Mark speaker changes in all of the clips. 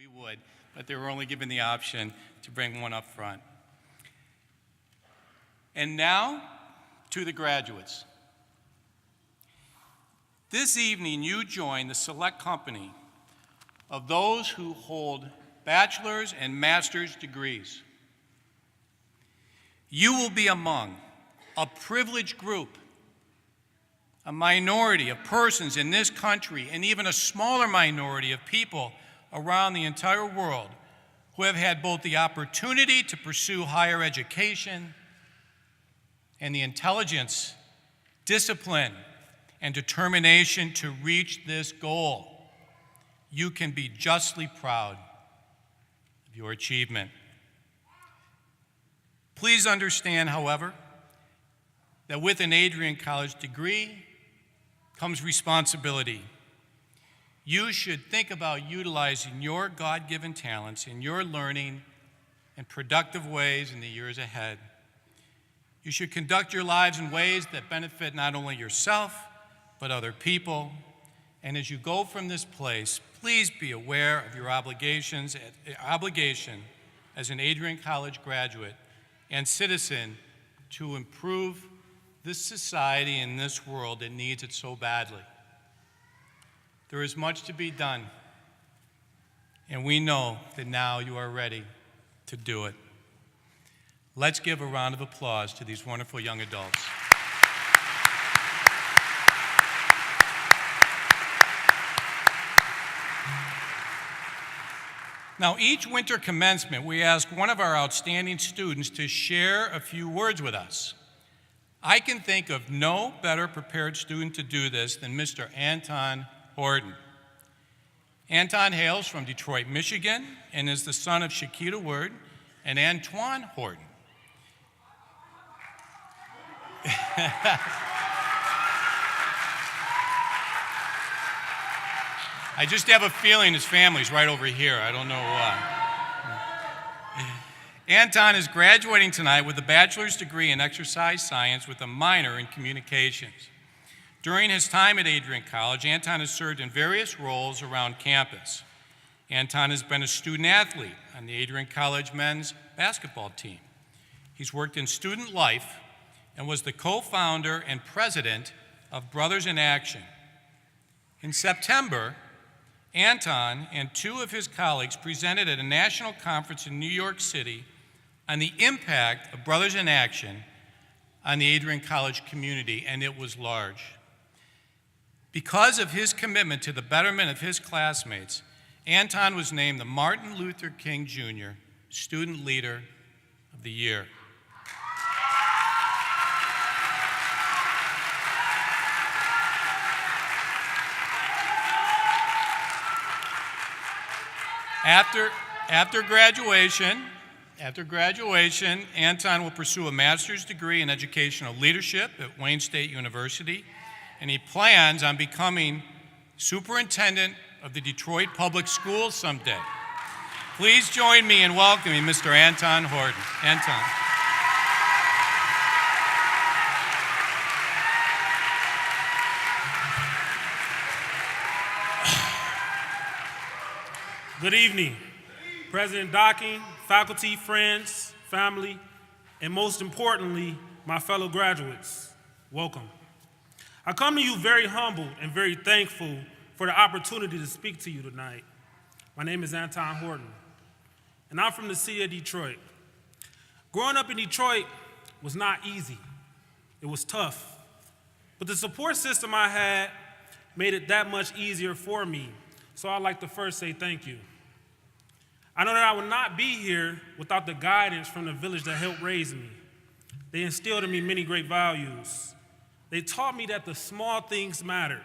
Speaker 1: we would, but they were only given the option to bring one up front. And now, to the graduates. This evening, you join the select company of those who hold bachelor's and master's degrees. You will be among a privileged group, a minority of persons in this country, and even a smaller minority of people around the entire world who have had both the opportunity to pursue higher education and the intelligence, discipline, and determination to reach this goal. You can be justly proud of your achievement. Please understand, however, that with an Adrian College degree comes responsibility. You should think about utilizing your God-given talents in your learning in productive ways in the years ahead. You should conduct your lives in ways that benefit not only yourself, but other people. And as you go from this place, please be aware of your obligation as an Adrian College graduate and citizen to improve this society and this world that needs it so badly. There is much to be done, and we know that now you are ready to do it. Let's give a round of applause to these wonderful young adults. Now, each winter commencement, we ask one of our outstanding students to share a few words with us. I can think of no better prepared student to do this than Mr. Anton Horton. Anton hails from Detroit, Michigan, and is the son of Shakita Word and Antoine Horton. I just have a feeling his family's right over here. I don't know why. Anton is graduating tonight with a bachelor's degree in exercise science with a minor in communications. During his time at Adrian College, Anton has served in various roles around campus. Anton has been a student athlete on the Adrian College men's basketball team. He's worked in student life and was the co-founder and president of Brothers in Action. In September, Anton and two of his colleagues presented at a national conference in New York City on the impact of Brothers in Action on the Adrian College community, and it was large. Because of his commitment to the betterment of his classmates, Anton was named the Martin Luther King Jr. Student Leader of the Year. After graduation, Anton will pursue a master's degree in educational leadership at Wayne State University, and he plans on becoming superintendent of the Detroit Public Schools someday. Please join me in welcoming Mr. Anton Horton. Anton.
Speaker 2: Good evening, President Docking, faculty, friends, family, and most importantly, my fellow graduates. Welcome. I come to you very humble and very thankful for the opportunity to speak to you tonight. My name is Anton Horton, and I'm from the city of Detroit. Growing up in Detroit was not easy. It was tough. But the support system I had made it that much easier for me. So I'd like to first say thank you. I know that I would not be here without the guidance from the village that helped raise me. They instilled in me many great values. They taught me that the small things matter.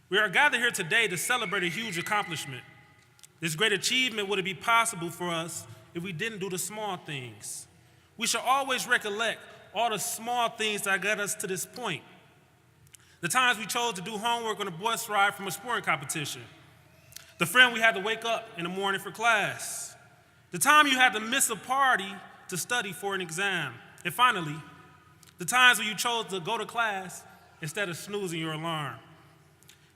Speaker 2: We are gathered here today to celebrate a huge accomplishment. This great achievement wouldn't be possible for us if we didn't do the small things. We should always recollect all the small things that got us to this point. The times we chose to do homework on a bus ride from a sporting competition. The friend we had to wake up in the morning for class. The time you had to miss a party to study for an exam. And finally, the times when you chose to go to class instead of snoozing your alarm.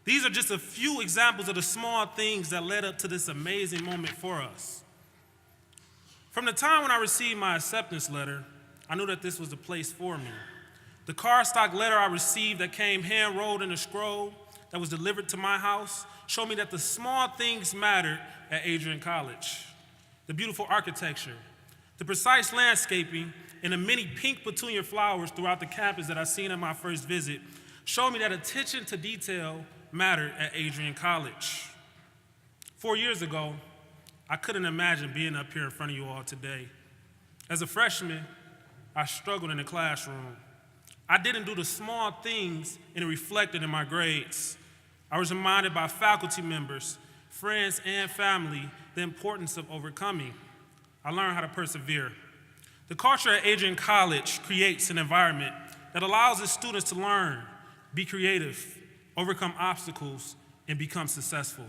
Speaker 2: These are just a few examples of the small things that led up to this amazing moment for us. From the time when I received my acceptance letter, I knew that this was the place for me. The cardstock letter I received that came hand-rolled in a scroll that was delivered to my house showed me that the small things mattered at Adrian College. The beautiful architecture, the precise landscaping, and the many pink petunia flowers throughout the campus that I seen at my first visit showed me that attention to detail mattered at Adrian College. 4 years ago, I couldn't imagine being up here in front of you all today. As a freshman, I struggled in the classroom. I didn't do the small things and it reflected in my grades. I was reminded by faculty members, friends, and family the importance of overcoming. I learned how to persevere. The culture at Adrian College creates an environment that allows its students to learn, be creative, overcome obstacles, and become successful.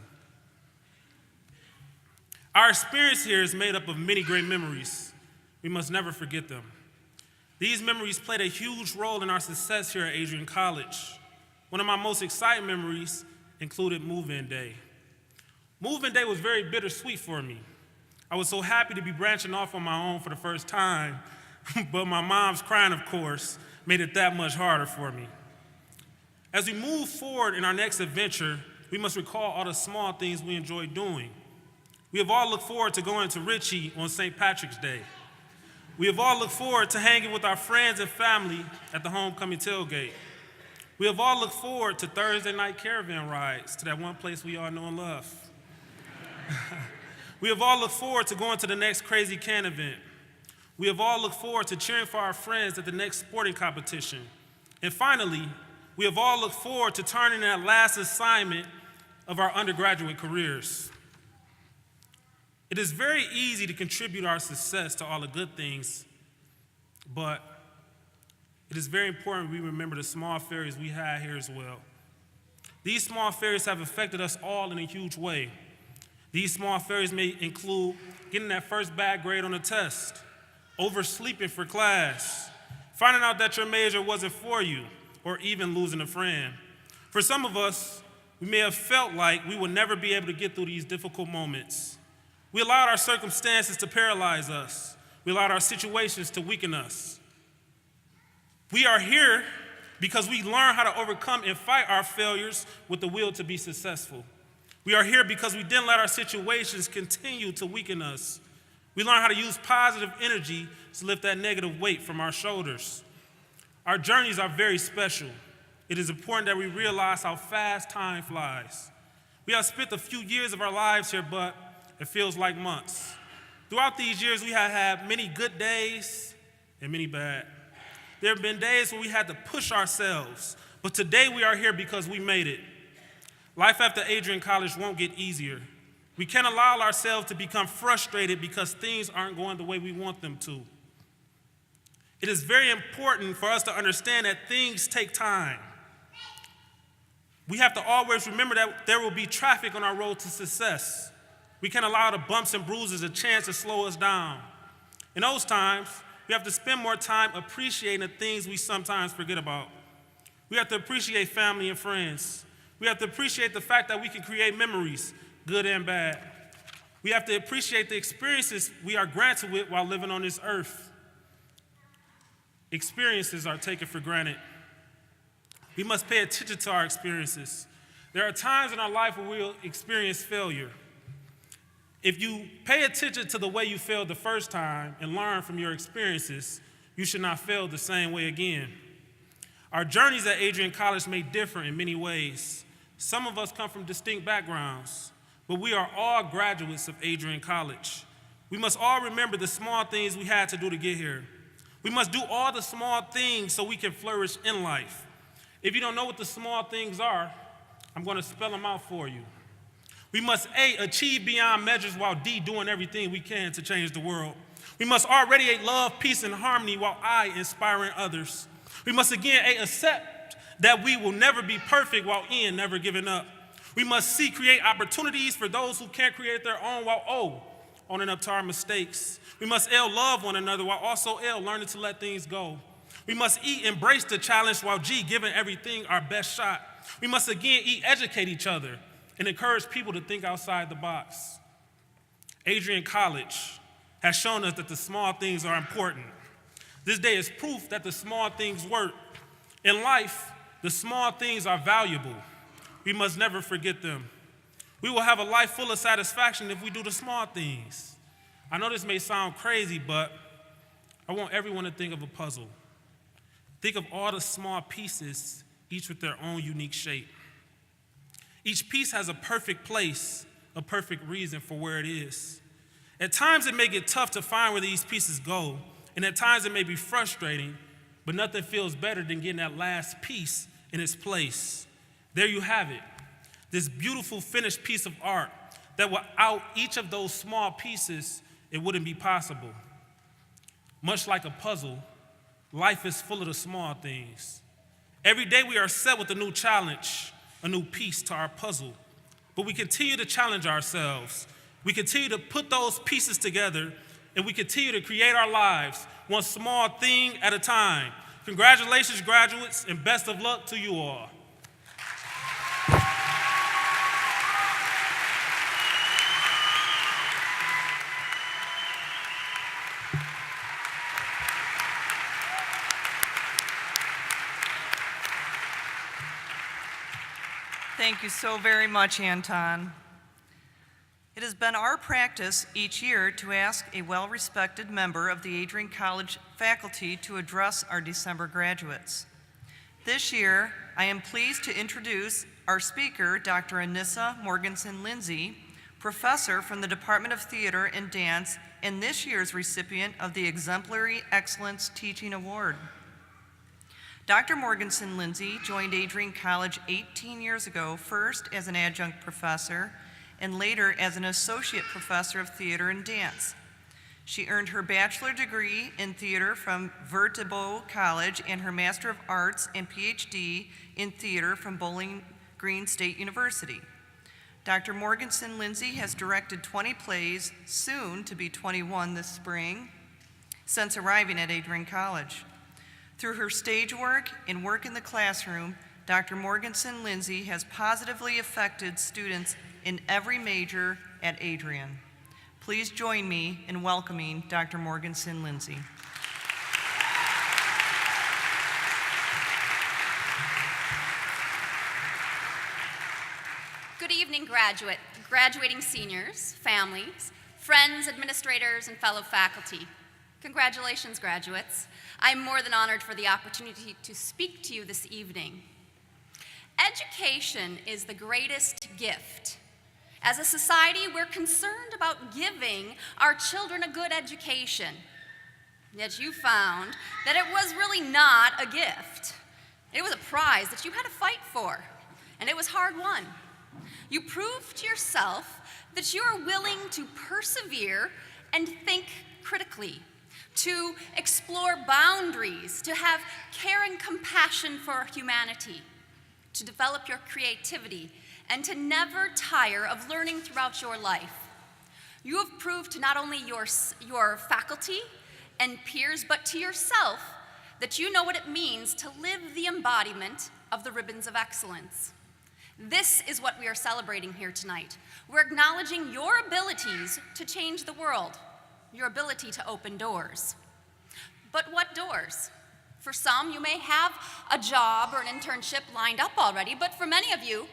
Speaker 2: Our experience here is made up of many great memories. We must never forget them. These memories played a huge role in our success here at Adrian College. One of my most exciting memories included move-in day. Move-in day was very bittersweet for me. I was so happy to be branching off on my own for the first time, but my mom's crying, of course, made it that much harder for me. As we move forward in our next adventure, we must recall all the small things we enjoy doing. We have all looked forward to going to Ritchie on St. Patrick's Day. We have all looked forward to hanging with our friends and family at the homecoming tailgate. We have all looked forward to Thursday night caravan rides to that one place we all know and love. We have all looked forward to going to the next Crazy Can event. We have all looked forward to cheering for our friends at the next sporting competition. And finally, we have all looked forward to turning in that last assignment of our undergraduate careers. It is very easy to contribute our success to all the good things, but it is very important we remember the small failures we had here as well. These small failures have affected us all in a huge way. These small failures may include getting that first bad grade on a test, oversleeping for class, finding out that your major wasn't for you, or even losing a friend. For some of us, we may have felt like we would never be able to get through these difficult moments. We allowed our circumstances to paralyze us. We allowed our situations to weaken us. We are here because we learn how to overcome and fight our failures with the will to be successful. We are here because we didn't let our situations continue to weaken us. We learn how to use positive energy to lift that negative weight from our shoulders. Our journeys are very special. It is important that we realize how fast time flies. We have spent a few years of our lives here, but it feels like months. Throughout these years, we have had many good days and many bad. There have been days where we had to push ourselves, but today we are here because we made it. Life after Adrian College won't get easier. We can't allow ourselves to become frustrated because things aren't going the way we want them to. It is very important for us to understand that things take time. We have to always remember that there will be traffic on our road to success. We can't allow the bumps and bruises a chance to slow us down. In those times, we have to spend more time appreciating the things we sometimes forget about. We have to appreciate family and friends. We have to appreciate the fact that we can create memories, good and bad. We have to appreciate the experiences we are granted with while living on this earth. Experiences are taken for granted. We must pay attention to our experiences. There are times in our life where we'll experience failure. If you pay attention to the way you failed the first time and learn from your experiences, you should not fail the same way again. Our journeys at Adrian College may differ in many ways. Some of us come from distinct backgrounds, but we are all graduates of Adrian College. We must all remember the small things we had to do to get here. We must do all the small things so we can flourish in life. If you don't know what the small things are, I'm going to spell them out for you. We must A, achieve beyond measures, while D, doing everything we can to change the world. We must R, radiate love, peace, and harmony, while I, inspiring others. We must again A, accept that we will never be perfect, while N, never giving up. We must C, create opportunities for those who can't create their own, while O, owning up to our mistakes. We must L, love one another, while also L, learning to let things go. We must E, embrace the challenge, while G, giving everything our best shot. We must again educate each other and encourage people to think outside the box. Adrian College has shown us that the small things are important. This day is proof that the small things work. In life, the small things are valuable. We must never forget them. We will have a life full of satisfaction if we do the small things. I know this may sound crazy, but I want everyone to think of a puzzle. Think of all the small pieces, each with their own unique shape. Each piece has a perfect place, a perfect reason for where it is. At times it may get tough to find where these pieces go, and at times it may be frustrating, but nothing feels better than getting that last piece in its place. There you have it, this beautiful finished piece of art that without each of those small pieces, it wouldn't be possible. Much like a puzzle, life is full of the small things. Every day we are set with a new challenge, a new piece to our puzzle, but we continue to challenge ourselves. We continue to put those pieces together, and we continue to create our lives one small thing at a time. Congratulations, graduates, and best of luck to you all.
Speaker 3: Thank you so very much, Anton. It has been our practice each year to ask a well-respected member of the Adrian College faculty to address our December graduates. This year, I am pleased to introduce our speaker, Dr. Anissa Morganson-Lindsay, professor from the Department of Theater and Dance and this year's recipient of the Exemplary Excellence Teaching Award. Dr. Morganson-Lindsay joined Adrian College 18 years ago, first as an adjunct professor and later as an associate professor of theater and dance. She earned her bachelor degree in theater from Vertebo College and her Master of Arts and PhD in theater from Bowling Green State University. Dr. Morganson-Lindsay has directed 20 plays, soon to be 21 this spring, since arriving at Adrian College. Through her stage work and work in the classroom, Dr. Morganson-Lindsay has positively affected students in every major at Adrian. Please join me in welcoming Dr. Morganson-Lindsay.
Speaker 4: Good evening, graduating seniors, families, friends, administrators, and fellow faculty. Congratulations, graduates. I'm more than honored for the opportunity to speak to you this evening. Education is the greatest gift. As a society, we're concerned about giving our children a good education. Yet you found that it was really not a gift. It was a prize that you had to fight for, and it was hard won. You proved to yourself that you are willing to persevere and think critically, to explore boundaries, to have care and compassion for humanity, to develop your creativity, and to never tire of learning throughout your life. You have proved to not only your faculty and peers, but to yourself that you know what it means to live the embodiment of the ribbons of excellence. This is what we are celebrating here tonight. We're acknowledging your abilities to change the world, your ability to open doors. But what doors? For some, you may have a job or an internship lined up already, but for many of you,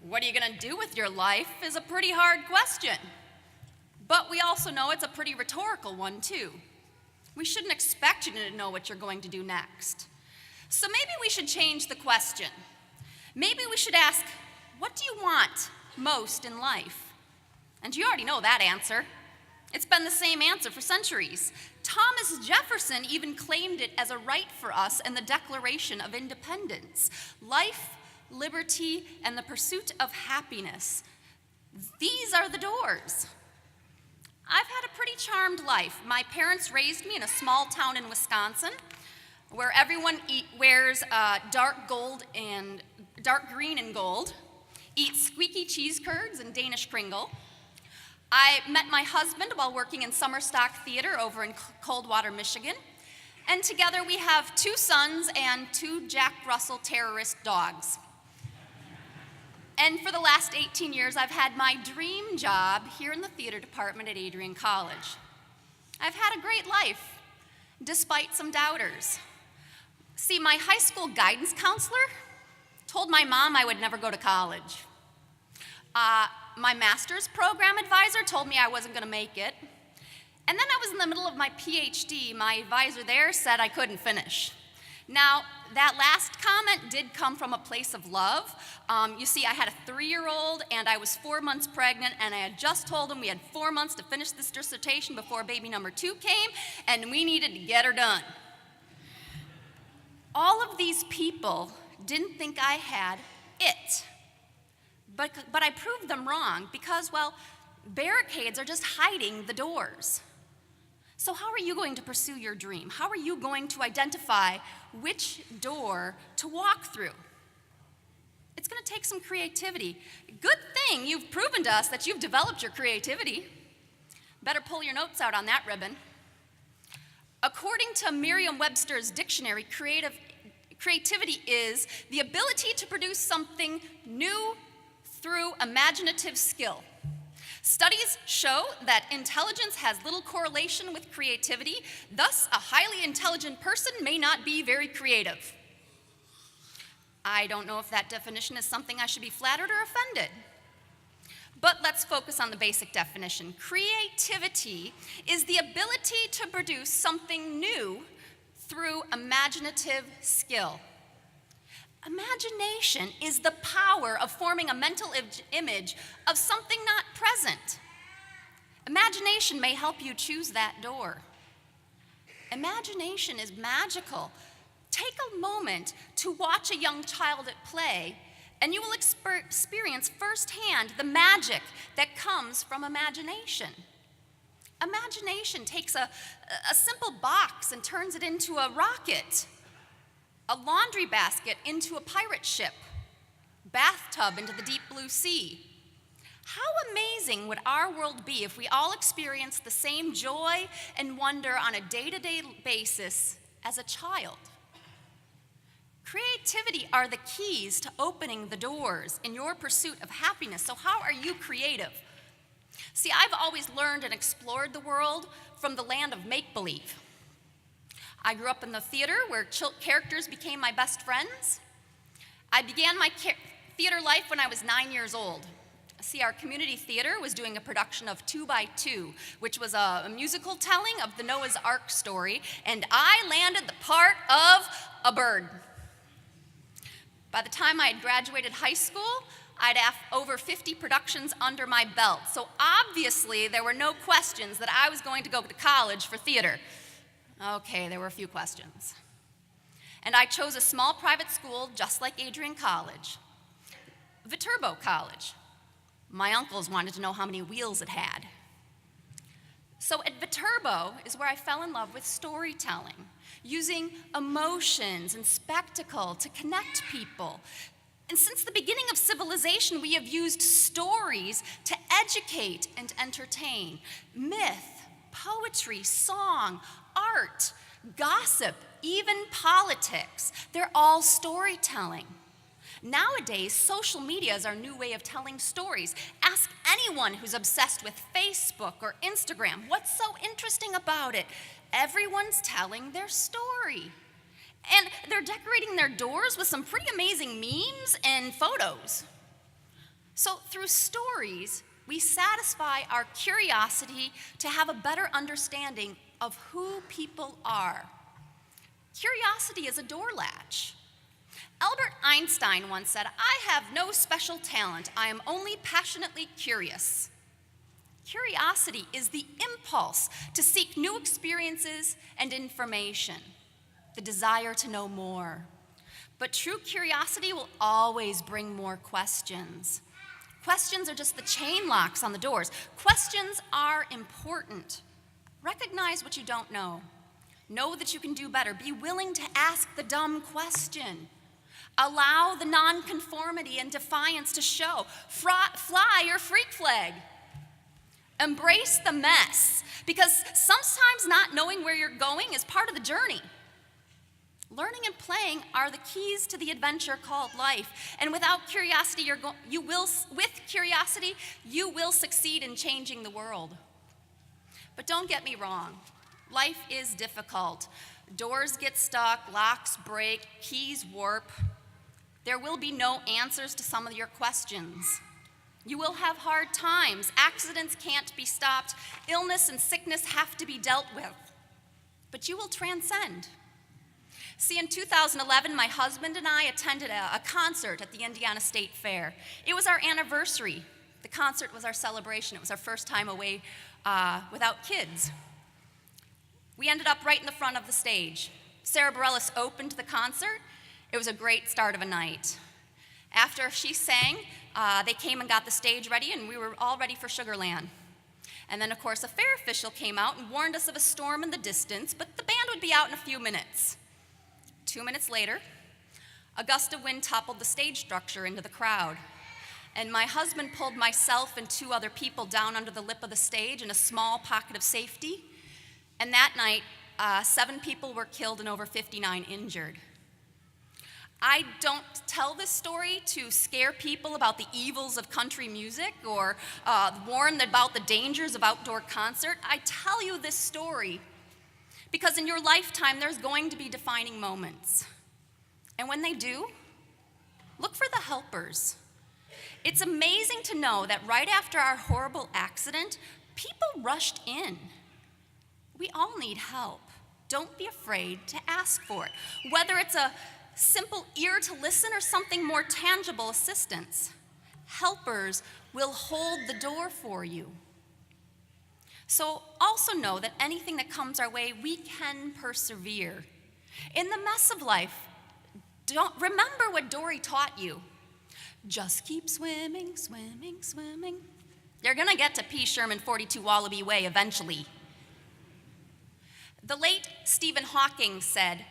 Speaker 4: what are you going to do with your life is a pretty hard question. But we also know it's a pretty rhetorical one, too. We shouldn't expect you to know what you're going to do next. So maybe we should change the question. Maybe we should ask, what do you want most in life? And you already know that answer. It's been the same answer for centuries. Thomas Jefferson even claimed it as a right for us in the Declaration of Independence. Life, liberty, and the pursuit of happiness. These are the doors. I've had a pretty charmed life. My parents raised me in a small town in Wisconsin where everyone wears dark green and gold, eats squeaky cheese curds and Danish Kringle. I met my husband while working in summer stock theater over in Coldwater, Michigan, and together we have 2 sons and 2 Jack Russell terrorist dogs. And for the last 18 years, I've had my dream job here in the theater department at Adrian College. I've had a great life, despite some doubters. See, my high school guidance counselor told my mom I would never go to college. My master's program advisor told me I wasn't going to make it. And then I was in the middle of my PhD. My advisor there said I couldn't finish. Now, that last comment did come from a place of love. You see, I had a 3-year-old and I was 4 months pregnant, and I had just told him we had 4 months to finish this dissertation before baby number 2 came, and we needed to get her done. All of these people didn't think I had it. But I proved them wrong because, well, barricades are just hiding the doors. So how are you going to pursue your dream? How are you going to identify which door to walk through? It's going to take some creativity. Good thing you've proven to us that you've developed your creativity. Better pull your notes out on that ribbon. According to Merriam-Webster's dictionary, creativity is the ability to produce something new through imaginative skill. Studies show that intelligence has little correlation with creativity, thus a highly intelligent person may not be very creative. I don't know if that definition is something I should be flattered or offended. But let's focus on the basic definition. Creativity is the ability to produce something new through imaginative skill. Imagination is the power of forming a mental image of something not present. Imagination may help you choose that door. Imagination is magical. Take a moment to watch a young child at play, and you will experience firsthand the magic that comes from imagination. Imagination takes a simple box and turns it into a rocket, a laundry basket into a pirate ship, bathtub into the deep blue sea. How amazing would our world be if we all experienced the same joy and wonder on a day-to-day basis as a child? Creativity are the keys to opening the doors in your pursuit of happiness. So how are you creative? See, I've always learned and explored the world from the land of make-believe. I grew up in the theater where characters became my best friends. I began my theater life when I was 9 years old. See, our community theater was doing a production of 2 by 2, which was a musical telling of the Noah's Ark story, and I landed the part of a bird. By the time I had graduated high school, I'd have over 50 productions under my belt, so obviously there were no questions that I was going to go to college for theater. Okay, there were a few questions. And I chose a small private school just like Adrian College, Viterbo College. My uncles wanted to know how many wheels it had. So at Viterbo is where I fell in love with storytelling, using emotions and spectacle to connect people. And since the beginning of civilization, we have used stories to educate and entertain. Myth, poetry, song, art, gossip, even politics, they're all storytelling. Nowadays, social media is our new way of telling stories. Ask anyone who's obsessed with Facebook or Instagram, what's so interesting about it? Everyone's telling their story. And they're decorating their doors with some pretty amazing memes and photos. So through stories, we satisfy our curiosity to have a better understanding of who people are. Curiosity is a door latch. Albert Einstein once said, "I have no special talent. I am only passionately curious." Curiosity is the impulse to seek new experiences and information, the desire to know more. But true curiosity will always bring more questions. Questions are just the chain locks on the doors. Questions are important. Recognize what you don't know. Know that you can do better. Be willing to ask the dumb question. Allow the nonconformity and defiance to show. Fly your freak flag. Embrace the mess, because sometimes not knowing where you're going is part of the journey. Learning and playing are the keys to the adventure called life. And without curiosity, with curiosity, you will succeed in changing the world. But don't get me wrong. Life is difficult. Doors get stuck, locks break, keys warp. There will be no answers to some of your questions. You will have hard times. Accidents can't be stopped. Illness and sickness have to be dealt with. But you will transcend. See, in 2011, my husband and I attended a concert at the Indiana State Fair. It was our anniversary. The concert was our celebration. It was our first time away without kids. We ended up right in the front of the stage. Sarah Bareilles opened the concert. It was a great start of a night. After she sang, they came and got the stage ready, and we were all ready for Sugarland. And then, of course, a fair official came out and warned us of a storm in the distance, but the band would be out in a few minutes. 2 minutes later, a gust of wind toppled the stage structure into the crowd, and my husband pulled myself and 2 other people down under the lip of the stage in a small pocket of safety. And that night, 7 people were killed and over 59 injured. I don't tell this story to scare people about the evils of country music or warn about the dangers of outdoor concert. I tell you this story because in your lifetime, there's going to be defining moments. And when they do, look for the helpers. It's amazing to know that right after our horrible accident, people rushed in. We all need help. Don't be afraid to ask for it. Whether it's a simple ear to listen or something more tangible, assistance, helpers will hold the door for you. So also know that anything that comes our way, we can persevere. In the mess of life, remember what Dory taught you. Just keep swimming, swimming, swimming. You're gonna get to P. Sherman 42 Wallaby Way eventually. The late Stephen Hawking said,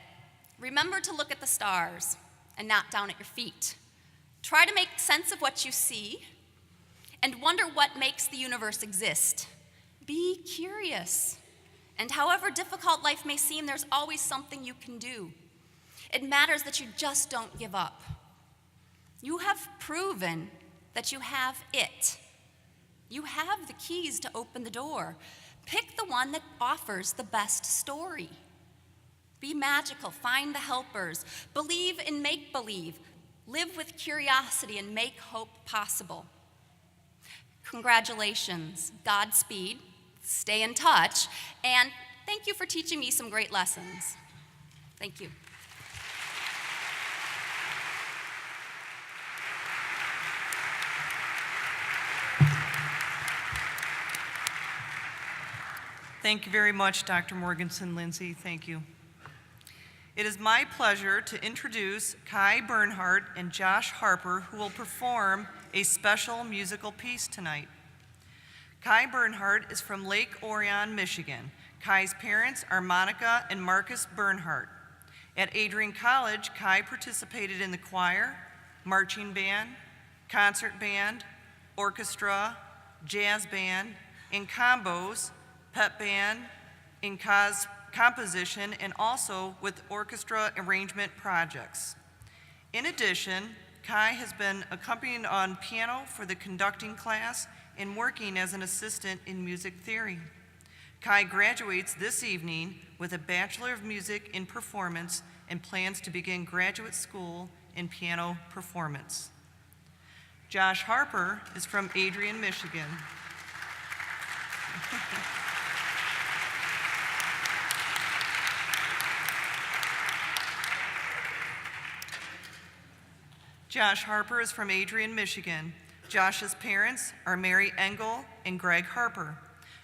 Speaker 4: "Remember to look at the stars and not down at your feet. Try to make sense of what you see and wonder what makes the universe exist. Be curious. And however difficult life may seem, there's always something you can do. It matters that you just don't give up. You have proven that you have it. You have the keys to open the door. Pick the one that offers the best story. Be magical, find the helpers, believe in make-believe, live with curiosity and make hope possible." Congratulations, Godspeed, stay in touch, and thank you for teaching me some great lessons. Thank you.
Speaker 3: Thank you very much, Dr. Morganson Lindsay. Thank you. It is my pleasure to introduce Kai Bernhardt and Josh Harper, who will perform a special musical piece tonight. Kai Bernhardt is from Lake Orion, Michigan. Kai's parents are Monica and Marcus Bernhardt. At Adrian College, Kai participated in the choir, marching band, concert band, orchestra, jazz band, in combos, pep band, in composition, and also with orchestra arrangement projects. In addition, Kai has been accompanied on piano for the conducting class and working as an assistant in music theory. Kai graduates this evening with a Bachelor of Music in Performance and plans to begin graduate school in piano performance. Josh Harper is from Adrian, Michigan. Josh Harper is from Adrian, Michigan. Josh's parents are Mary Engel and Greg Harper.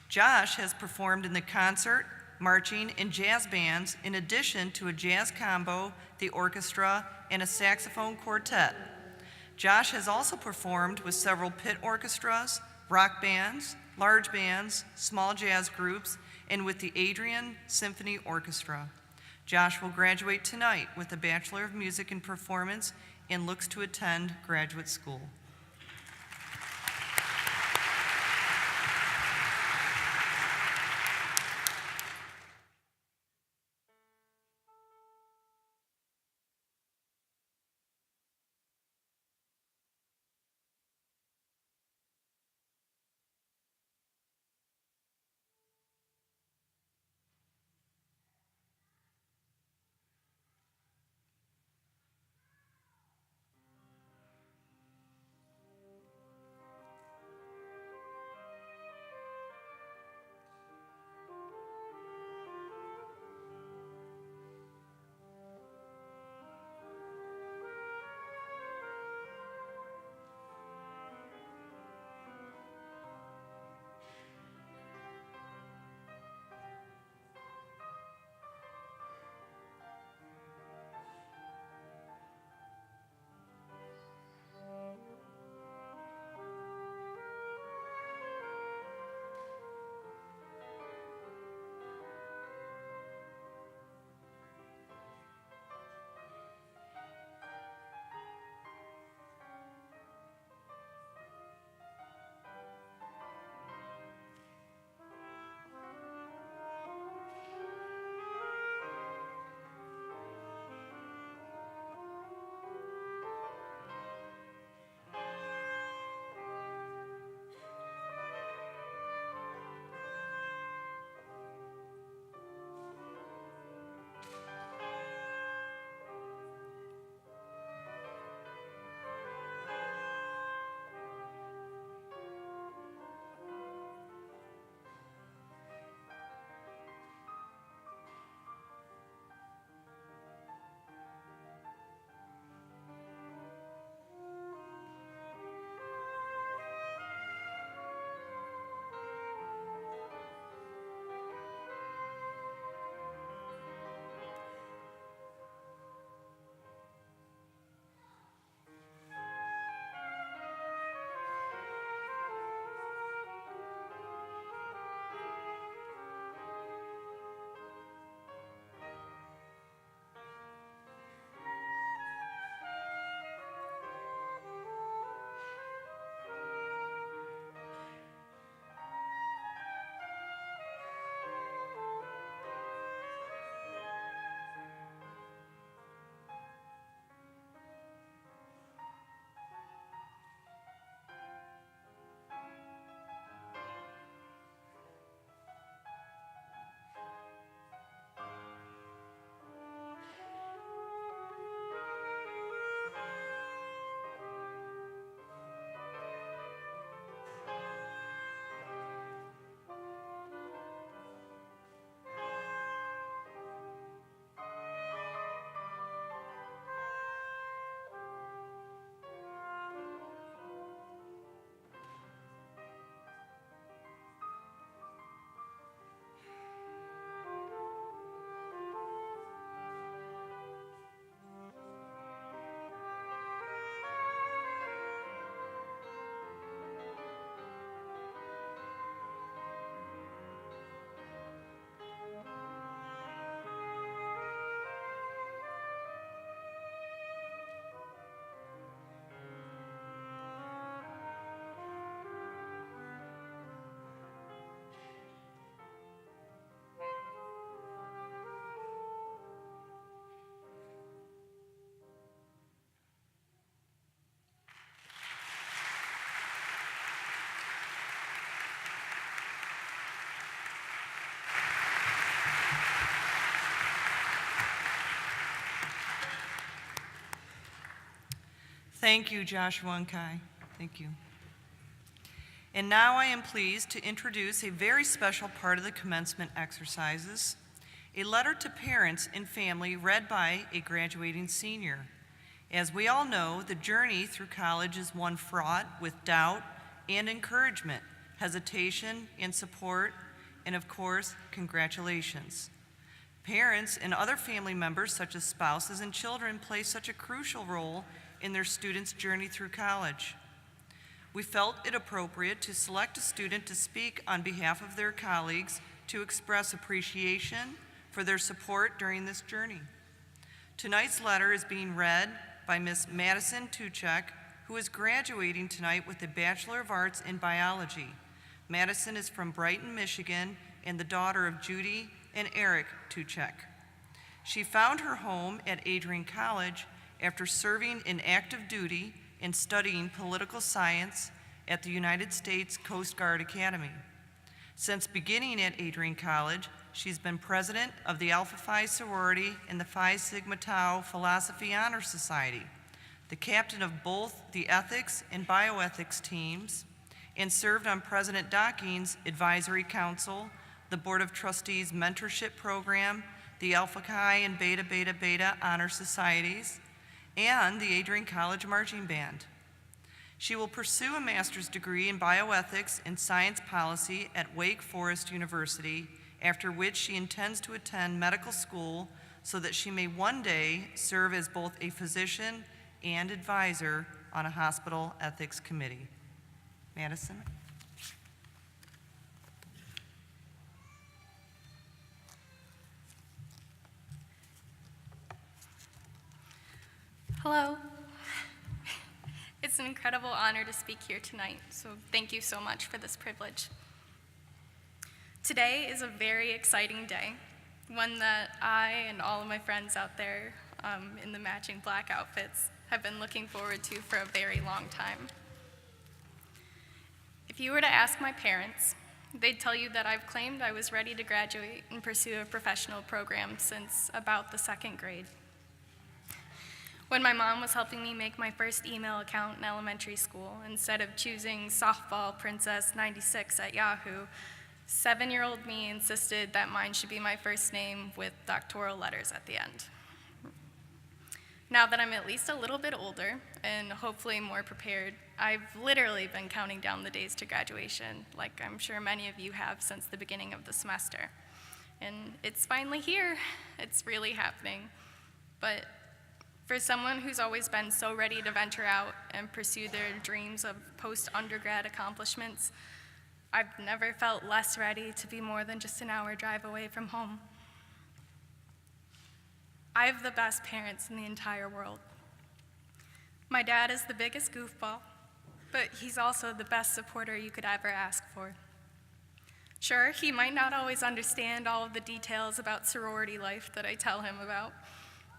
Speaker 3: Josh has performed in the concert, marching, and jazz bands in addition to a jazz combo, the orchestra, and a saxophone quartet. Josh has also performed with several pit orchestras, rock bands, large bands, small jazz groups, and with the Adrian Symphony Orchestra. Josh will graduate tonight with a Bachelor of Music in Performance and looks to attend graduate school. Thank you, Joshua and Kai. Thank you. And now I am pleased to introduce a very special part of the commencement exercises, a letter to parents and family read by a graduating senior. As we all know, the journey through college is one fraught with doubt and encouragement, hesitation and support, and of course, congratulations. Parents and other family members, such as spouses and children, play such a crucial role in their students' journey through college. We felt it appropriate to select a student to speak on behalf of their colleagues to express appreciation for their support during this journey. Tonight's letter is being read by Miss Madison Tuchek, who is graduating tonight with a Bachelor of Arts in Biology. Madison is from Brighton, Michigan, and the daughter of Judy and Herrick Chapel. She found her home at Adrian College after serving in active duty and studying political science at the United States Coast Guard Academy. Since beginning at Adrian College, she's been president of the Alpha Phi sorority and the Phi Sigma Tau Philosophy Honor Society, the captain of both the ethics and bioethics teams, and served on President Docking's advisory council, the Board of Trustees mentorship program, the Alpha Chi and Beta Beta Beta honor societies, and the Adrian College Marching Band. She will pursue a master's degree in bioethics and science policy at Wake Forest University, after which she intends to attend medical school so that she may one day serve as both a physician and advisor on a hospital ethics committee. Madison.
Speaker 5: Hello. It's an incredible honor to speak here tonight, so thank you so much for this privilege. Today is a very exciting day, one that I and all of my friends out there in the matching black outfits have been looking forward to for a very long time. If you were to ask my parents, they'd tell you that I've claimed I was ready to graduate and pursue a professional program since about the second grade. When my mom was helping me make my first email account in elementary school, instead of choosing Softball Princess 96 at Yahoo, 7-year-old me insisted that mine should be my first name with doctoral letters at the end. Now that I'm at least a little bit older and hopefully more prepared, I've literally been counting down the days to graduation, like I'm sure many of you have since the beginning of the semester. And it's finally here. It's really happening. But for someone who's always been so ready to venture out and pursue their dreams of post-undergrad accomplishments, I've never felt less ready to be more than just an hour drive away from home. I have the best parents in the entire world. My dad is the biggest goofball, but he's also the best supporter you could ever ask for. Sure, he might not always understand all of the details about sorority life that I tell him about,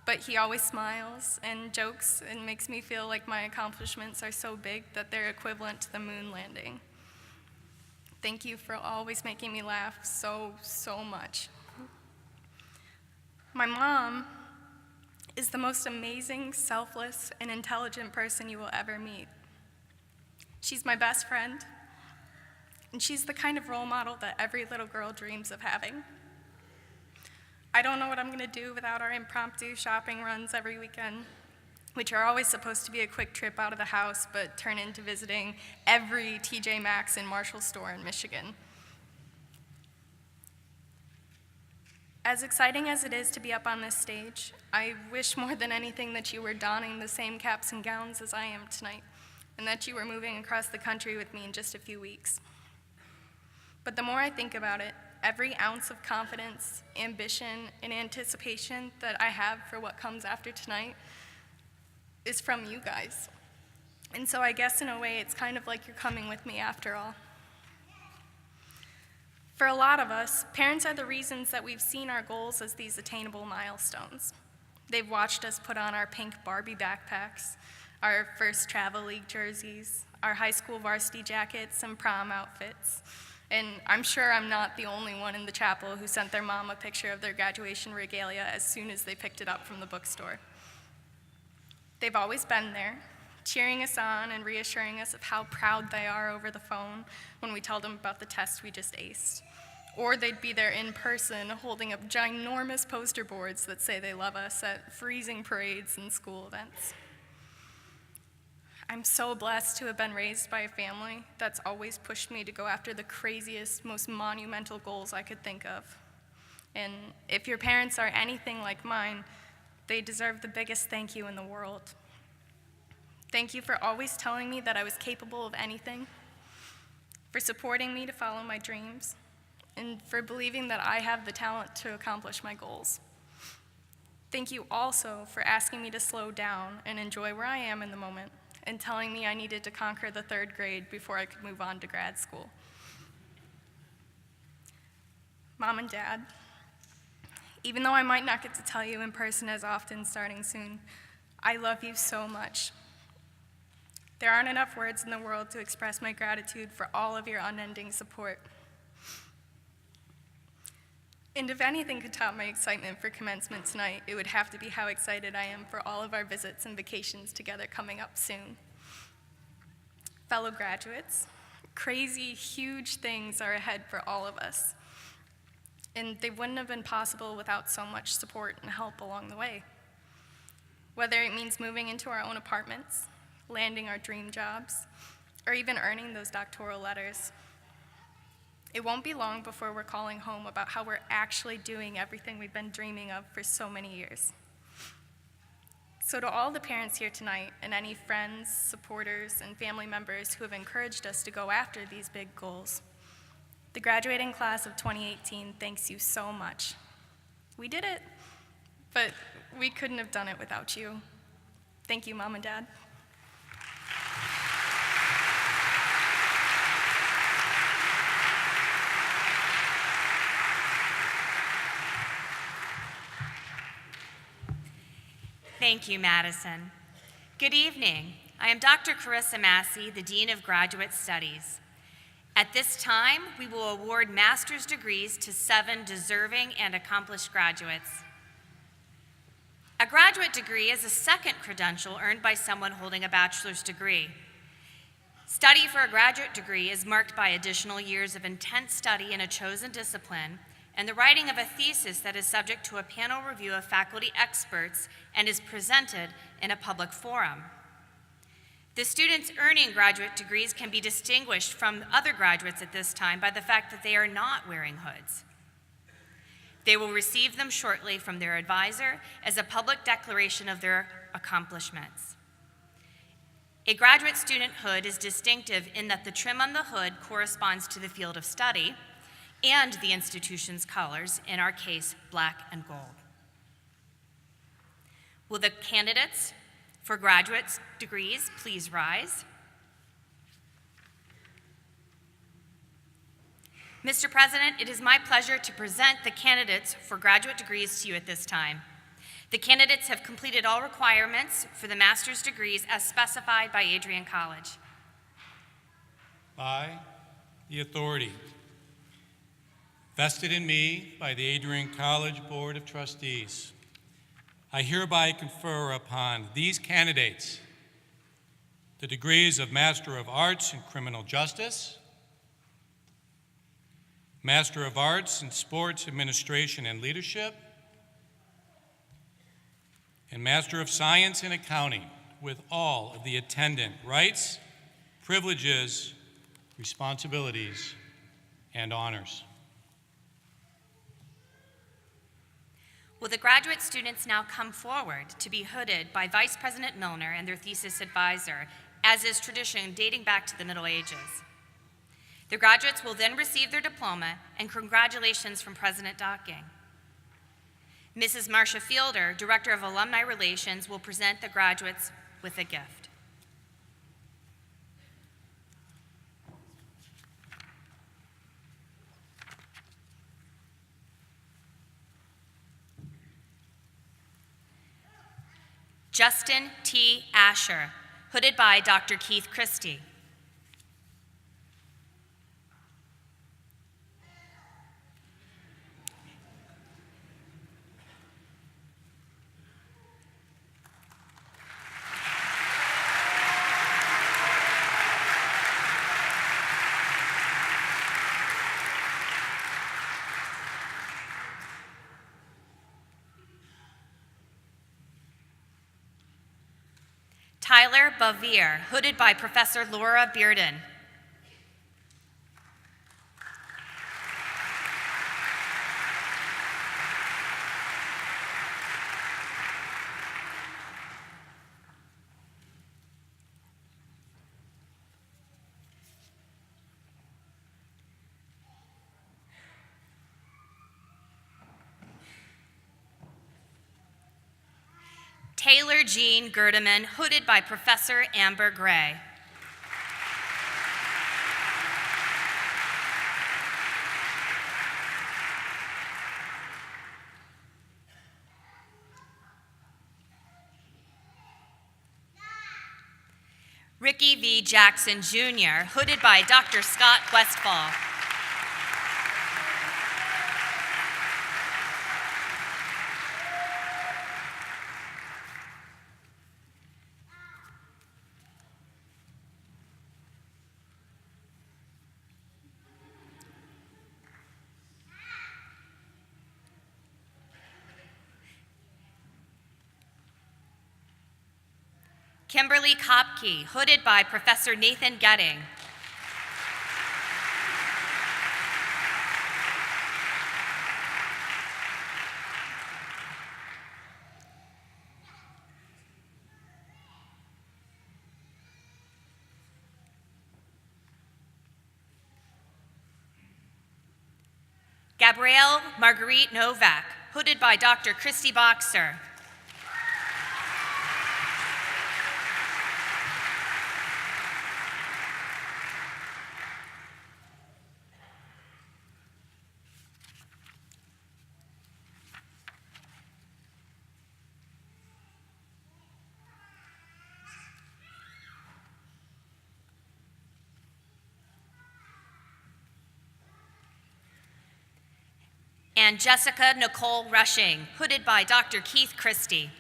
Speaker 5: but he always smiles and jokes and makes me feel like my accomplishments are so big that they're equivalent to the moon landing. Thank you for always making me laugh so much. My mom is the most amazing, selfless, and intelligent person you will ever meet. She's my best friend, and she's the kind of role model that every little girl dreams of having. I don't know what I'm gonna do without our impromptu shopping runs every weekend, which are always supposed to be a quick trip out of the house, but turn into visiting every TJ Maxx and Marshall store in Michigan. As exciting as it is to be up on this stage, I wish more than anything that you were donning the same caps and gowns as I am tonight, and that you were moving across the country with me in just a few weeks. But the more I think about it, every ounce of confidence, ambition, and anticipation that I have for what comes after tonight is from you guys. And so I guess in a way it's kind of like you're coming with me after all. For a lot of us, parents are the reasons that we've seen our goals as these attainable milestones. They've watched us put on our pink Barbie backpacks, our first travel league jerseys, our high school varsity jackets and prom outfits. And I'm sure I'm not the only one in the chapel who sent their mom a picture of their graduation regalia as soon as they picked it up from the bookstore. They've always been there, cheering us on and reassuring us of how proud they are over the phone when we tell them about the test we just aced. Or they'd be there in person holding up ginormous poster boards that say they love us at freezing parades and school events. I'm so blessed to have been raised by a family that's always pushed me to go after the craziest, most monumental goals I could think of. And if your parents are anything like mine, they deserve the biggest thank you in the world. Thank you for always telling me that I was capable of anything, for supporting me to follow my dreams, and for believing that I have the talent to accomplish my goals. Thank you also for asking me to slow down and enjoy where I am in the moment, and telling me I needed to conquer the 3rd grade before I could move on to grad school. Mom and Dad, even though I might not get to tell you in person as often starting soon, I love you so much. There aren't enough words in the world to express my gratitude for all of your unending support. And if anything could top my excitement for commencement tonight, it would have to be how excited I am for all of our visits and vacations together coming up soon. Fellow graduates, crazy, huge things are ahead for all of us. And they wouldn't have been possible without so much support and help along the way. Whether it means moving into our own apartments, landing our dream jobs, or even earning those doctoral letters. It won't be long before we're calling home about how we're actually doing everything we've been dreaming of for so many years. So to all the parents here tonight, and any friends, supporters, and family members who have encouraged us to go after these big goals, the graduating class of 2018 thanks you so much. We did it, but we couldn't have done it without you. Thank you, Mom and Dad.
Speaker 6: Thank you, Madison. Good evening. I am Dr. Carissa Massey, the Dean of Graduate Studies. At this time, we will award master's degrees to 7 deserving and accomplished graduates. A graduate degree is a second credential earned by someone holding a bachelor's degree. Study for a graduate degree is marked by additional years of intense study in a chosen discipline and the writing of a thesis that is subject to a panel review of faculty experts and is presented in a public forum. The students earning graduate degrees can be distinguished from other graduates at this time by the fact that they are not wearing hoods. They will receive them shortly from their advisor as a public declaration of their accomplishments. A graduate student hood is distinctive in that the trim on the hood corresponds to the field of study and the institution's colors, in our case, black and gold. Will the candidates for graduate degrees please rise? Mr. President, it is my pleasure to present the candidates for graduate degrees to you at this time. The candidates have completed all requirements for the master's degrees as specified by Adrian College.
Speaker 1: By the authority vested in me by the Adrian College Board of Trustees, I hereby confer upon these candidates the degrees of Master of Arts in Criminal Justice, Master of Arts in Sports Administration and Leadership, and Master of Science in Accounting, with all of the attendant rights, privileges, responsibilities, and honors.
Speaker 6: Will the graduate students now come forward to be hooded by Vice President Milner and their thesis advisor, as is tradition dating back to the Middle Ages? The graduates will then receive their diploma and congratulations from President Docking. Mrs. Marcia Fielder, Director of Alumni Relations, will present the graduates with a gift. Justin T. Asher, hooded by Dr. Keith Christie. Tyler Bavir, hooded by Professor Laura Bearden. Taylor Jean Gerdeman, hooded by Professor Amber Gray. Ricky V. Jackson Jr., hooded by Dr. Scott Westfall. Kimberly Kopke, hooded by Professor Nathan Getting. Gabrielle Marguerite Novak, hooded by Dr. Christy Boxer. And Jessica Nicole Rushing, hooded by Dr. Keith Christie.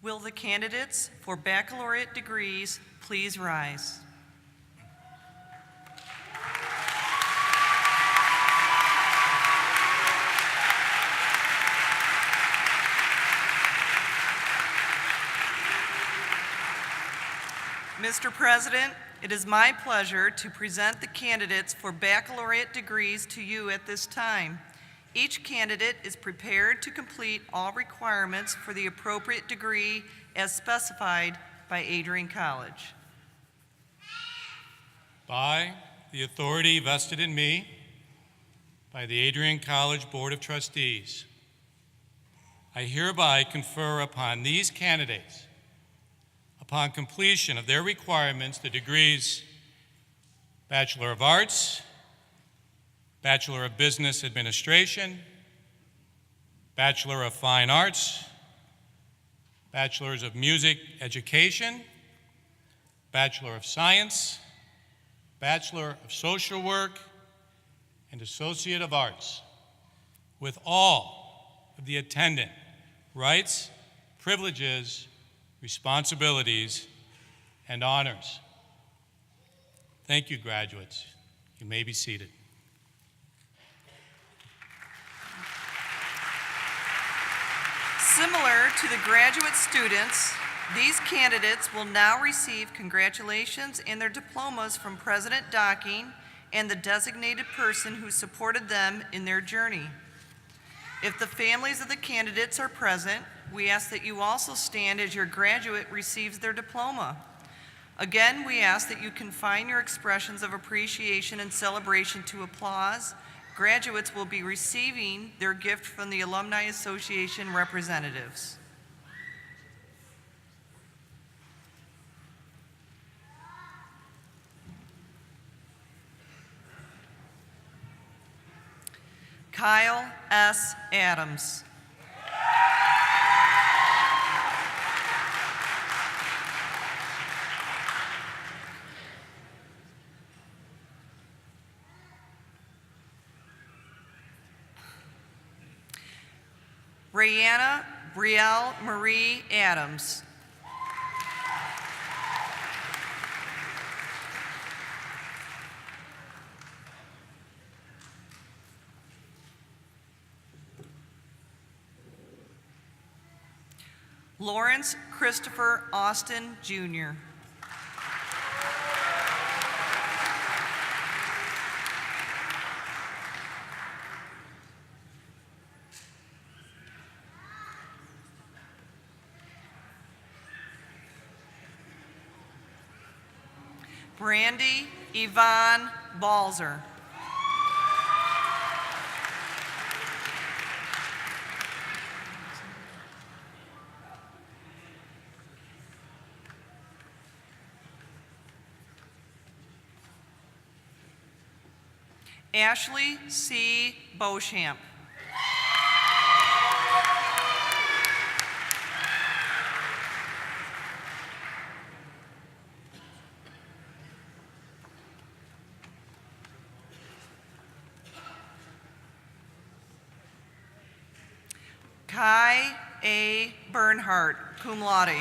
Speaker 3: Will the candidates for baccalaureate degrees please rise? Mr. President, it is my pleasure to present the candidates for baccalaureate degrees to you at this time. Each candidate is prepared to complete all requirements for the appropriate degree as specified by Adrian College.
Speaker 1: By the authority vested in me by the Adrian College Board of Trustees, I hereby confer upon these candidates, upon completion of their requirements, the degrees Bachelor of Arts, Bachelor of Business Administration, Bachelor of Fine Arts, Bachelors of Music Education, Bachelor of Science, Bachelor of Social Work, and Associate of Arts, with all of the attendant rights, privileges, responsibilities, and honors. Thank you, graduates. You may be seated.
Speaker 3: Similar to the graduate students, these candidates will now receive congratulations and their diplomas from President Docking and the designated person who supported them in their journey. If the families of the candidates are present, we ask that you also stand as your graduate receives their diploma. Again, we ask that you confine your expressions of appreciation and celebration to applause. Graduates will be receiving their gift from the Alumni Association representatives. Kyle S. Adams. Rayanna Brielle Marie Adams. Lawrence Christopher Austin, Jr. Brandy Yvonne Balzer. Ashley C. Beauchamp. Kai A. Bernhardt, cum laude.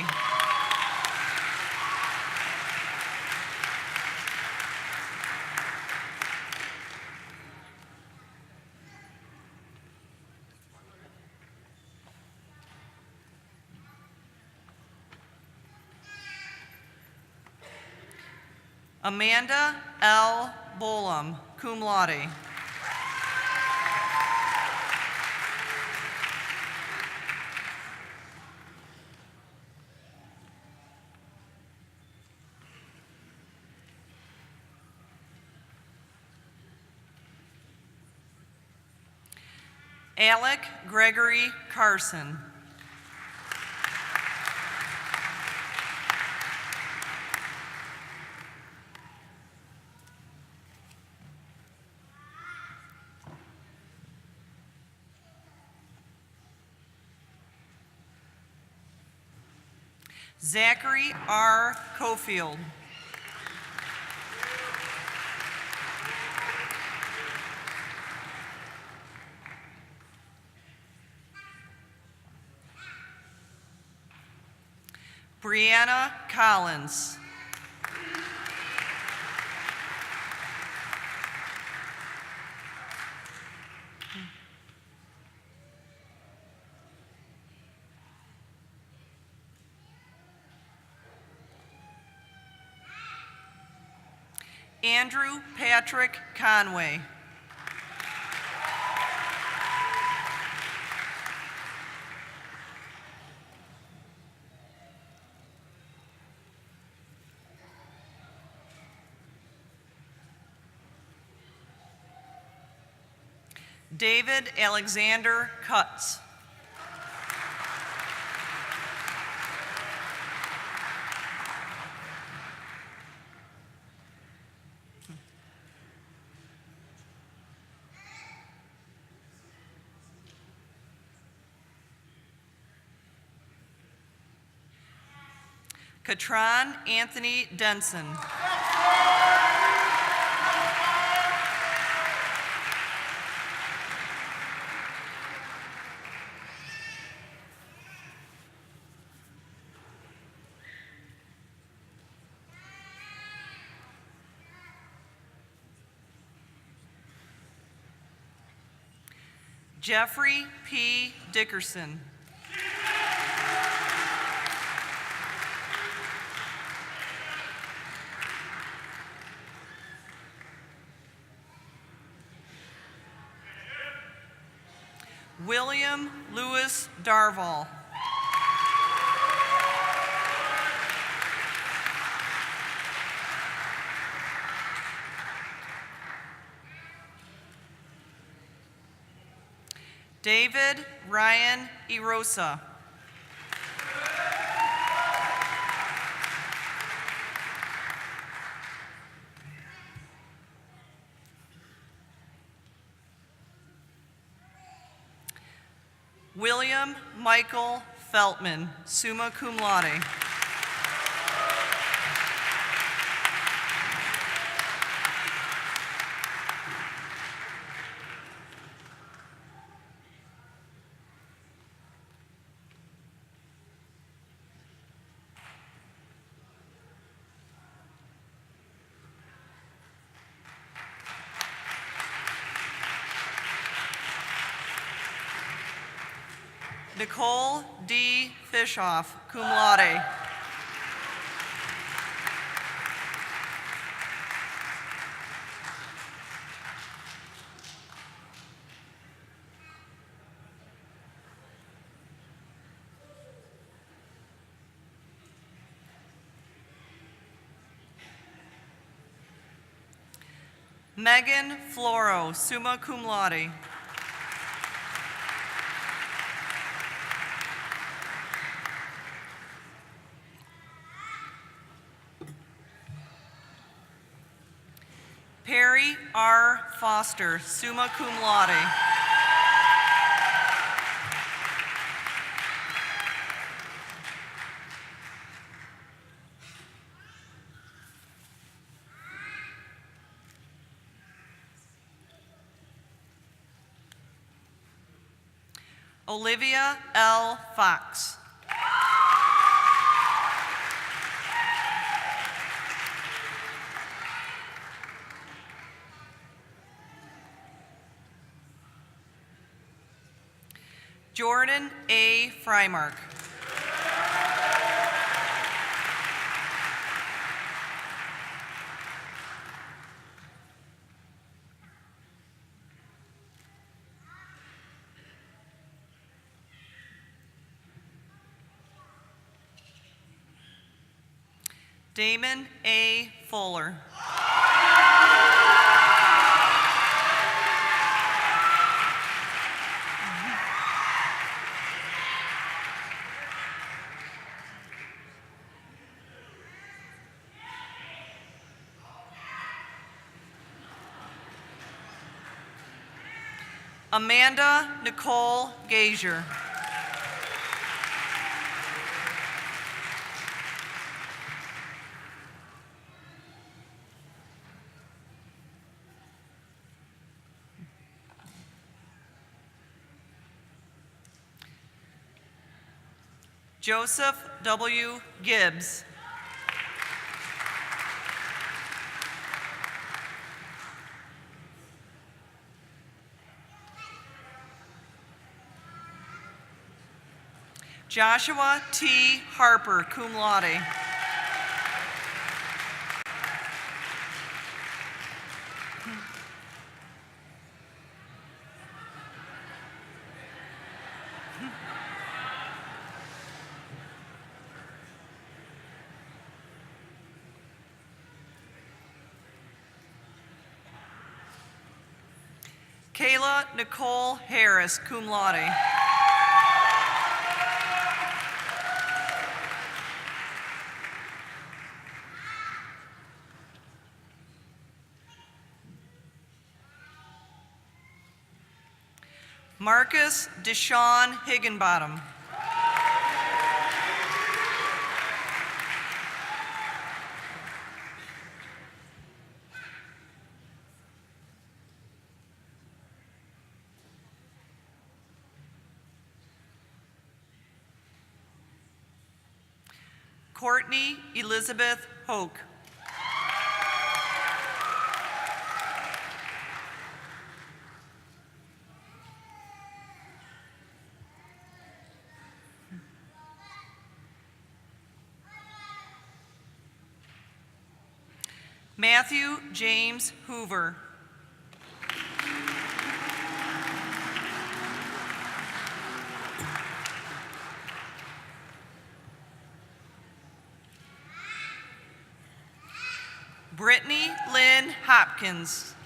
Speaker 3: Amanda L. Bolam, cum laude. Alec Gregory Carson. Zachary R. Cofield. Brianna Collins. Andrew Patrick Conway. David Alexander Cutts. Katron Anthony Denson. Jeffrey P. Dickerson. William Lewis Darval. David Ryan Erosa. William Michael Feltman, summa cum laude. Nicole D. Fishoff, cum laude. Megan Floro, summa cum laude. Perry R. Foster, summa cum laude. Olivia L. Fox. Jordan A. Freimark. Damon A. Fuller. Amanda Nicole Gazier. Joseph W. Gibbs. Joshua T. Harper, cum laude. Kayla Nicole Harris, cum laude. Marcus Deshawn Higginbottom. Courtney Elizabeth Hoke. Matthew James Hoover. Brittany Lynn Hopkins.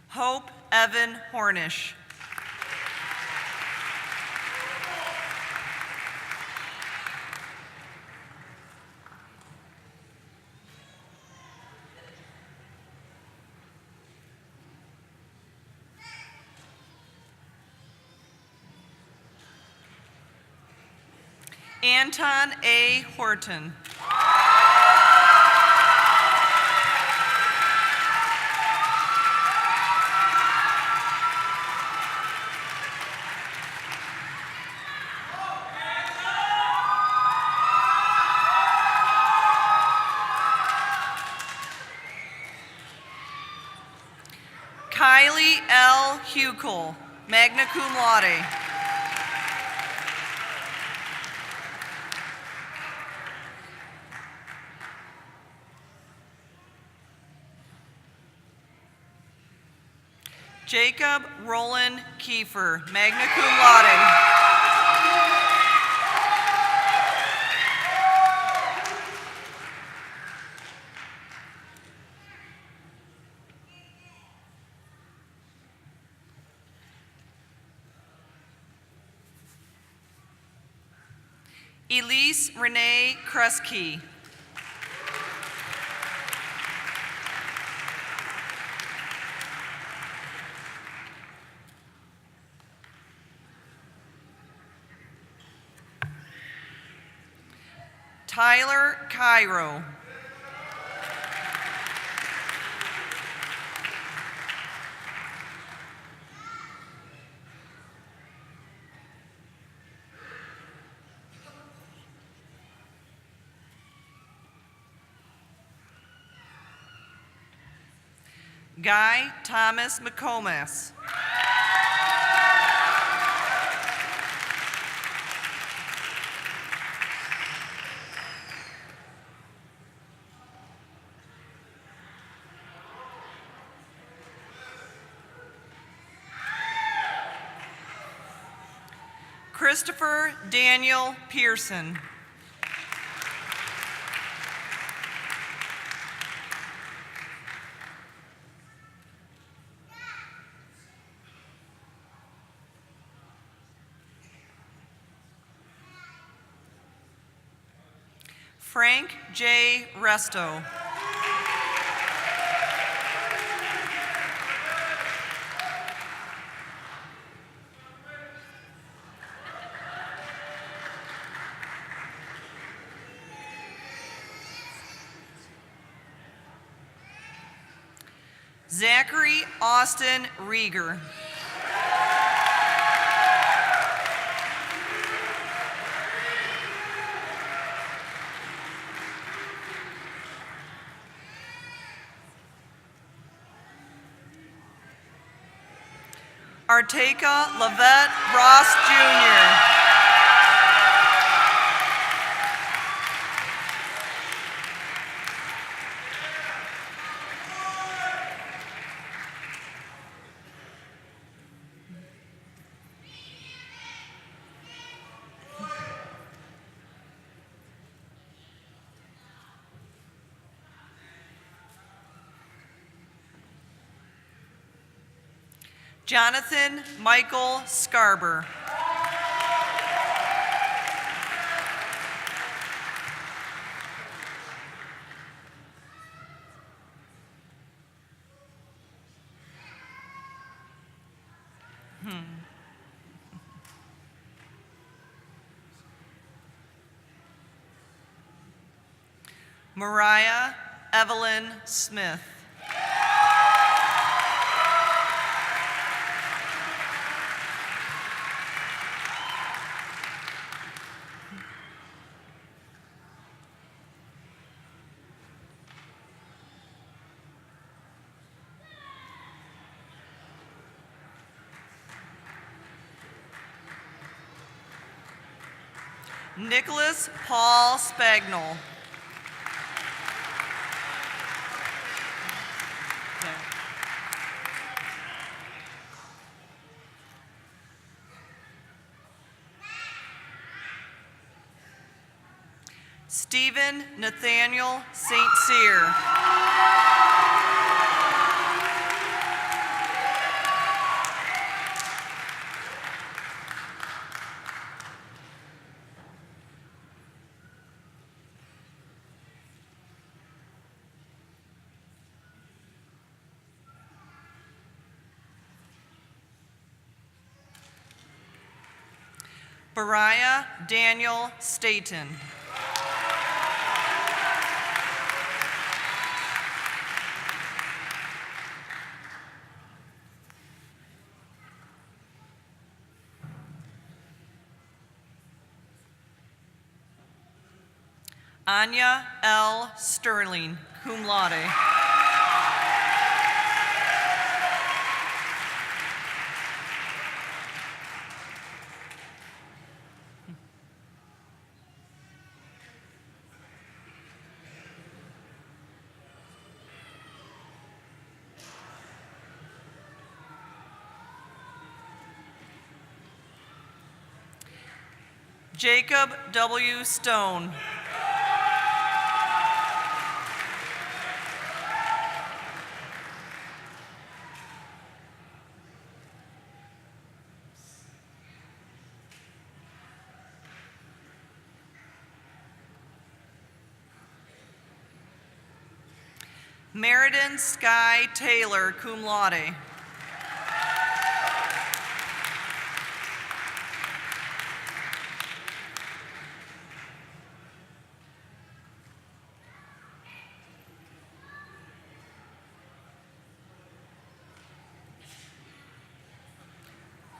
Speaker 3: Hope Evan Hornish. Anton A. Horton. Riley L. Huckel, magna cum laude. Jacob Roland Kiefer, magna cum laude. Elise Renee Kresge. Tyler Cairo. Guy Thomas McComas. Christopher Daniel Pearson. Frank J. Resto. Zachary Austin Rieger. Arteka Lavette Ross Jr. Jonathan Michael Scarber. Mariah Evelyn Smith. Nicholas Paul Spagnol. Stephen Nathaniel St. Cyr. Bariah Daniel Staten. Anya L. Sterling, cum laude. Jacob W. Stone. Meriden Sky Taylor, cum laude.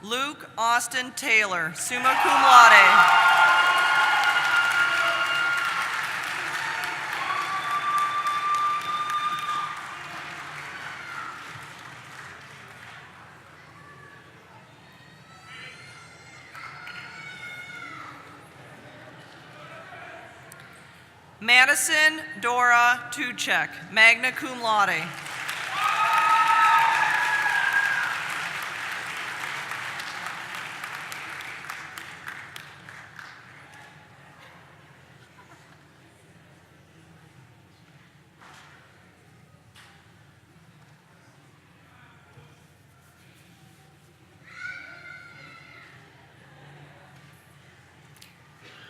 Speaker 3: Luke Austin Taylor, summa cum laude. Madison Dora Tuchek, magna cum laude.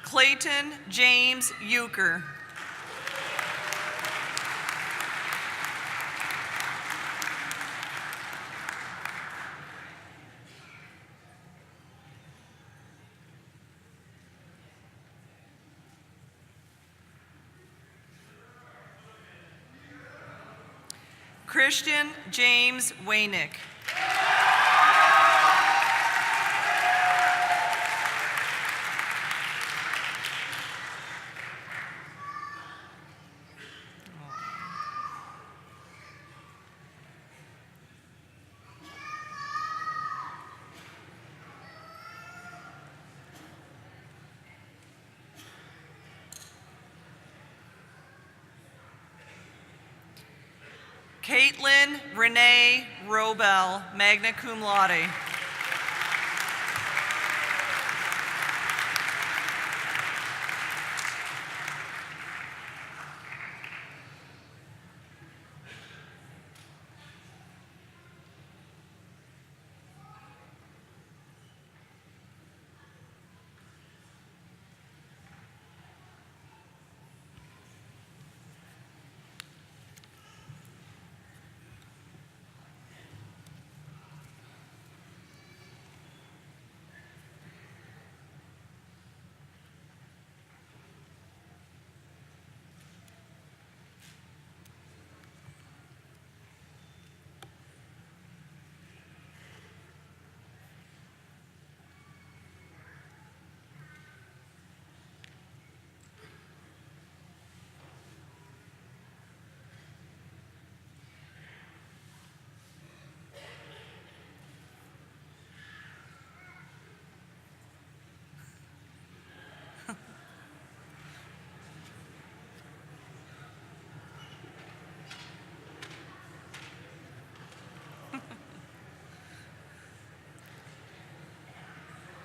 Speaker 3: Clayton James Euchre. Christian James Waynick. Caitlin Renee Robel, magna cum laude.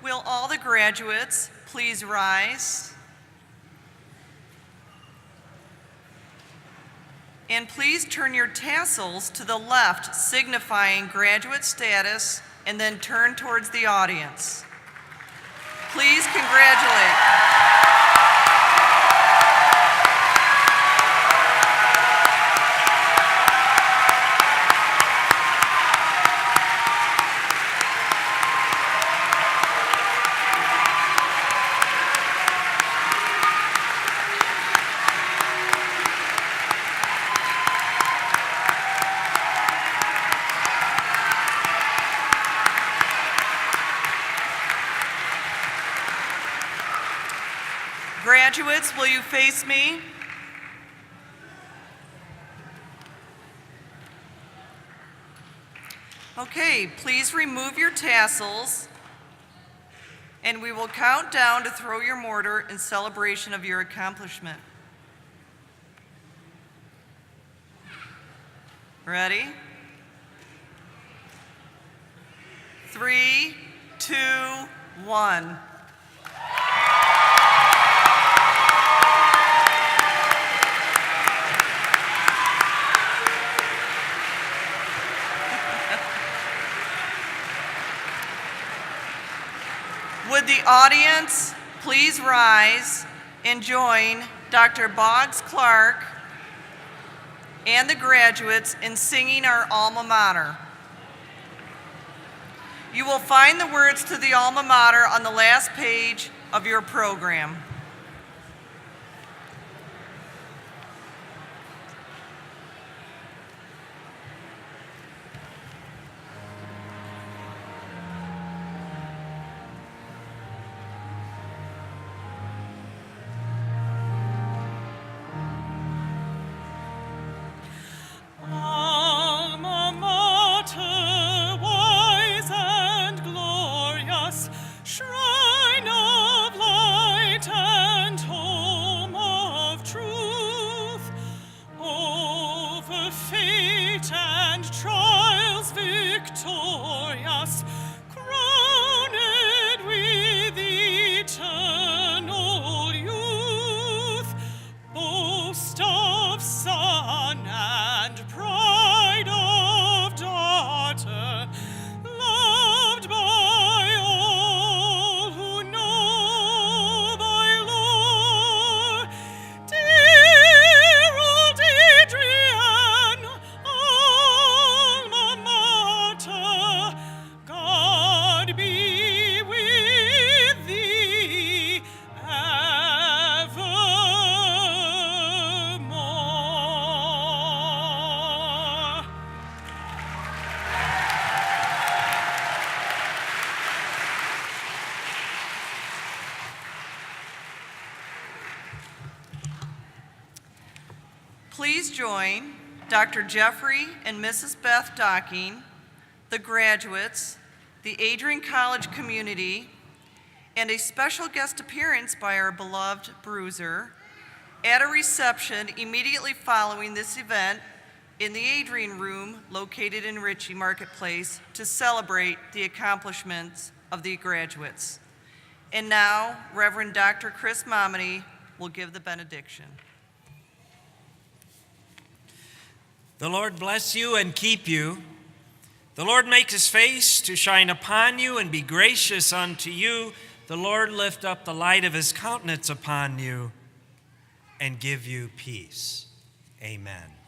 Speaker 3: Will all the graduates please rise? And please turn your tassels to the left, signifying graduate status, and then turn towards the audience. Please congratulate. Graduates, will you face me? Okay, please remove your tassels, and we will count down to throw your mortar in celebration of your accomplishment. Ready? 3, 2, 1. audience, please rise and join Dr. Boggs Clark and the graduates in singing our alma mater. You will find the words to the alma mater on the last page of your program.
Speaker 7: Alma mater, wise and glorious, shrine of light and home of truth, over fate and trials victorious, crowned with eternal youth, boast of son and pride of daughter, loved by all who know thy lore. Dear old Adrian, alma mater, God be with thee evermore.
Speaker 3: Please join Dr. Jeffrey and Mrs. Beth Docking, the graduates, the Adrian College community, and a special guest appearance by our beloved Bruiser at a reception immediately following this event in the Adrian Room located in Ritchie Marketplace to celebrate the accomplishments of the graduates. And now, Reverend Dr. Chris Momedy will give the benediction.
Speaker 8: The Lord bless you and keep you. The Lord make his face to shine upon you and be gracious unto you. The Lord lift up the light of his countenance upon you and give you peace. Amen.